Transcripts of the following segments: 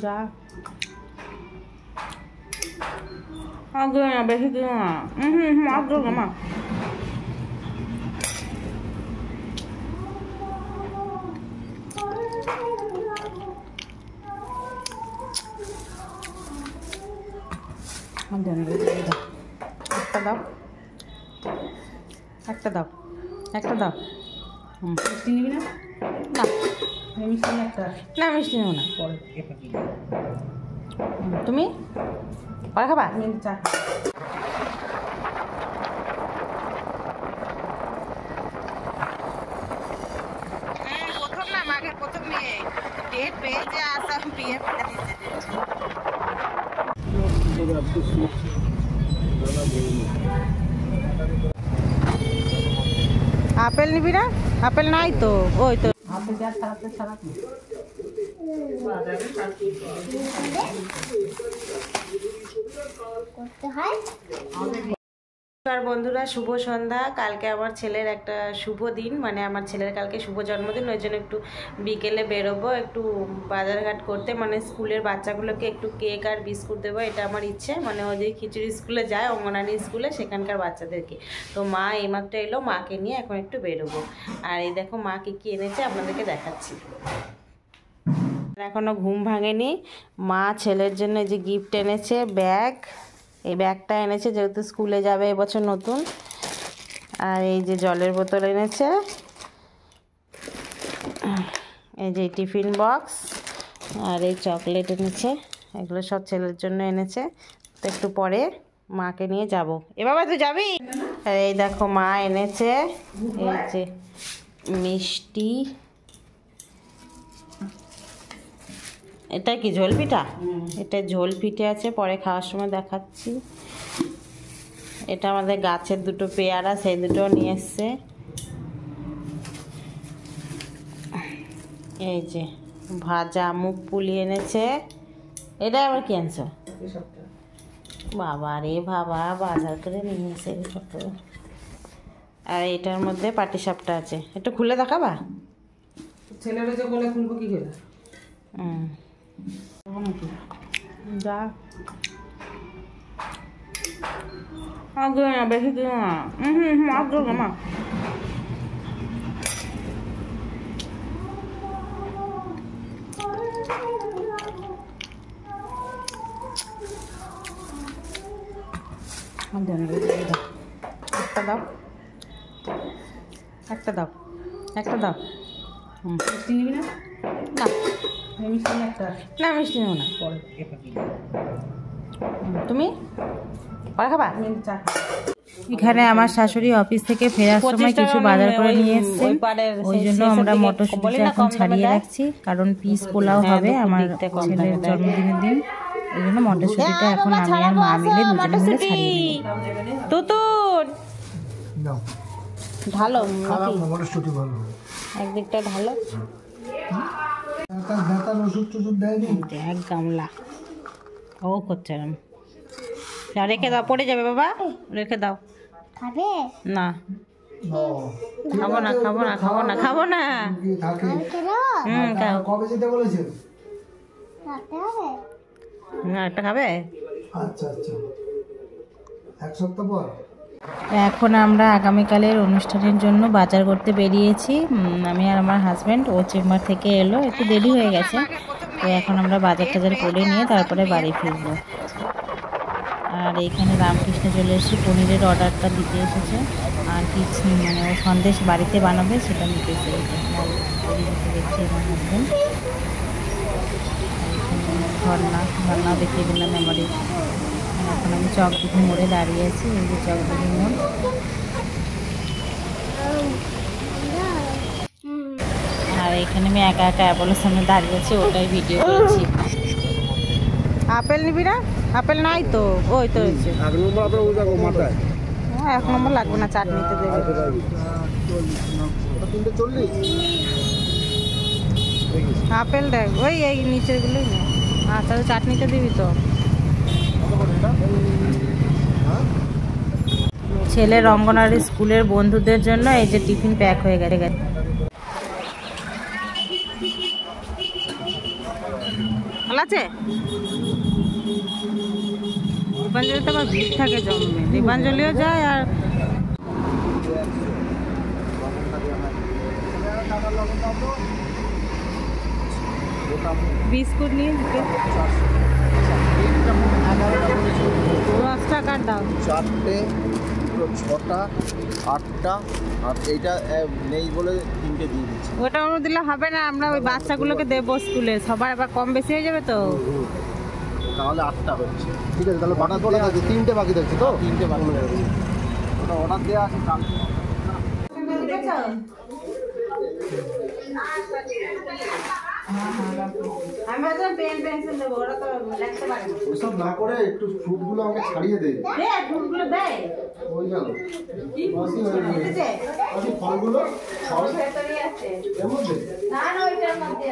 যা আগে না বেশি দিও না আগে মা একটা দাও একটা দাও একটা দাও মিষ্টি নিবি না না মিষ্টি একটা না মিষ্টি নেব না তুমি পরে খাবা চা প্রথম না মাঘের প্রথম মেয়ে ডেট পেয়েছে আসাম বিয়ে করে দিচ্ছে আপেল নিবি না আপেল নাই তো ওই তো আপেল যা ছাড়াতে ছাড়াতে বন্ধুরা শুভ সন্ধ্যা। কালকে আমার ছেলের একটা শুভ দিন, মানে আমার ছেলের কালকে শুভ জন্মদিন, ওই জন্য একটু বিকেলে বেরোবো একটু বাজারঘাট করতে, মানে স্কুলের বাচ্চাগুলোকে একটু কেক আর বিস্কুট দেবো, এটা আমার ইচ্ছে। মানে ওই যে খিচুড়ি স্কুলে যায় অঙ্গনারী স্কুলে, সেখানকার বাচ্চাদেরকে। তো মা এইমাত্র এলো, মাকে নিয়ে এখন একটু বেরোবো। আর এই দেখো মা কী এনেছে আপনাদেরকে দেখাচ্ছি। এখনও ঘুম ভাঙেনি। মা ছেলের জন্য এই যে গিফট এনেছে, ব্যাগ। এই ব্যাগটা এনেছে যেহেতু স্কুলে যাবে এবছর নতুন। আর এই যে জলের বোতল এনেছে, এই যে টিফিন বক্স, আর এই চকলেট এনেছে। এগুলো সব ছেলের জন্য এনেছে। তো একটু পরে মাকে নিয়ে যাব। এ বাবা তুই যাবি? আর এই দেখো মা এনেছে এই যে মিষ্টি। এটা কি ঝোল পিঠা? এটা ঝোল পিঠে আছে, পরে খাওয়ার সময় দেখাচ্ছি। এটা আমাদের গাছের দুটো পেয়ারা, সেই দুটো নিয়ে এসছে। এই যে ভাজা মুগ পুলি এনেছে। এটা আবার কি আনছো? বাবা রে বাবা, বাজার করে নিয়ে এসে ছোট। আর এটার মধ্যে পাটিসাপটা আছে, একটু খুলে দেখাবা? ছেলেরা যে বলে খুলবো কি করে? যা আগে না বেশি দিও না আগে মা একটা দাও একটা দাও একটা দাও মিষ্টি নিবি না না মিষ্টি একটা না মিষ্টি নেব না তুমি পরে খাবা চা। এখানে আমার শাশুড়ি অফিস থেকে ফেরার সময় কিছু বাজার করে নিয়ে এসেছে, ওই জন্য আমরা মটরশুঁটিটা এখন ছাড়িয়ে রাখছি, কারণ পিস পোলাও হবে আমার ছেলের জন্মদিনের দিন। এই জন্য মটরশুঁটিটা এখন আমি আর মা মিলে দুজনে মিলে ছাড়িয়ে নেব। তুতুন ঢালো মটরশুঁটি ভালো, একদিকটা ঢালো। এক গামলা ও করছে রেখে দাও, পড়ে যাবে বাবা, রেখে দাও। না খাবো না খাবো না খাবো না খাবো না। একটা খাবে? এখন আমরা আগামীকালের অনুষ্ঠানের জন্য বাজার করতে বেরিয়েছি। আমি আর আমার হাজব্যান্ড, ও চেম্বার থেকে এলো, একটু দেরি হয়ে গেছে। তো এখন আমরা বাজার টাজার করে নিয়ে তারপরে বাড়ি ফিরবো। আর এইখানে রামকৃষ্ণ চলে এসেছে, পনিরের অর্ডারটা দিতে এসেছে। আর কিছু মানে ও সন্দেশ বাড়িতে বানাবে, সেটা নিতে এসেছে। দেখছি আমার হাজব্যান্ড। ঝর্ণা ঝর্ণাও দেখিয়ে দিলাম মেমোরি। এখন আমি চকদিঘি মোড়ে দাঁড়িয়ে আছি, এই যে চকদিঘি মোড়। আর এখানে আমি একা একা অ্যাপোলোর সামনে দাঁড়িয়ে আছি, ওটাই ভিডিও করেছি। আপেল নিবি না? আপেল নাই তো, ওই তো হয়েছে। এক নম্বর লাগবে না, চাটনিতে দেবে। আপেল দেখ, ওই এই নিচের গুলোই না। আচ্ছা চাটনিতে দিবি তো। ছেলের অঙ্গনারী স্কুলের বন্ধুদের জন্য এই যে টিফিন প্যাক হয়ে গেছে। ভালো আছে? দীপাঞ্জলিতে আবার ভিড় থাকে জন্মে, দীপাঞ্জলিও যায় আর বিস্কুট নিয়ে 10 টাকার দাম, 4টে, 6টা, 8টা, আর এইটা নেই বলে 3টে দিয়ে দিচ্ছি। ওটা আমরা দিলে হবে না, আমরা ওই বাচ্চাগুলোকে দেবো স্কুলে, সবার আবার কম বেশি হয়ে যাবে তো। তাহলে 8টা হচ্ছে। ঠিক আছে, তাহলে অর্ডার দেওয়া আছে, 3টে বাকি থাকছে তো? 3টে বাকি থাকছে, ওটা অর্ডার দেওয়া আছে কালকে। ওইসব না করে একটু ফ্রুটগুলো আমাকে ছাড়িয়ে দে। ফ্রুটগুলো দেয় ওই গেল ফলগুলো এর মধ্যে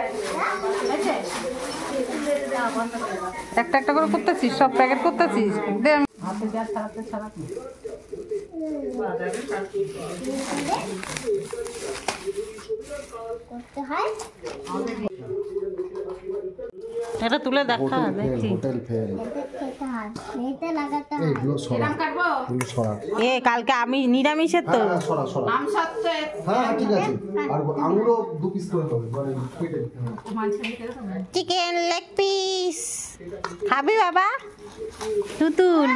একটা একটা করে করতেছিস, সব প্যাকেট করতেছিস? দে আমি হাতে যা ছাড়াতে ছাড়াতে এটা তুলে দেখা দেখছি। হোটেল ফেল এ কালকে আমি নিরামিষের তো। হ্যাঁ ঠিক আছে, আর আঙুরও 2 পিস করে হবে, মানে কেটে। চিকেন লেগ পিস খাবি বাবা? তুতুন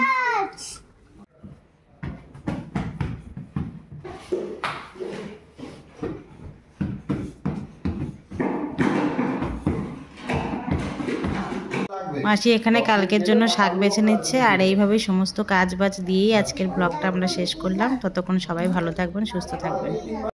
মাসি এখানে কালকের জন্য শাক বেছে নিচ্ছে, আর এইভাবেই সমস্ত কাজ বাজ দিয়েই আজকের ব্লগটা আমরা শেষ করলাম। ততক্ষণ সবাই ভালো থাকবেন, সুস্থ থাকবেন।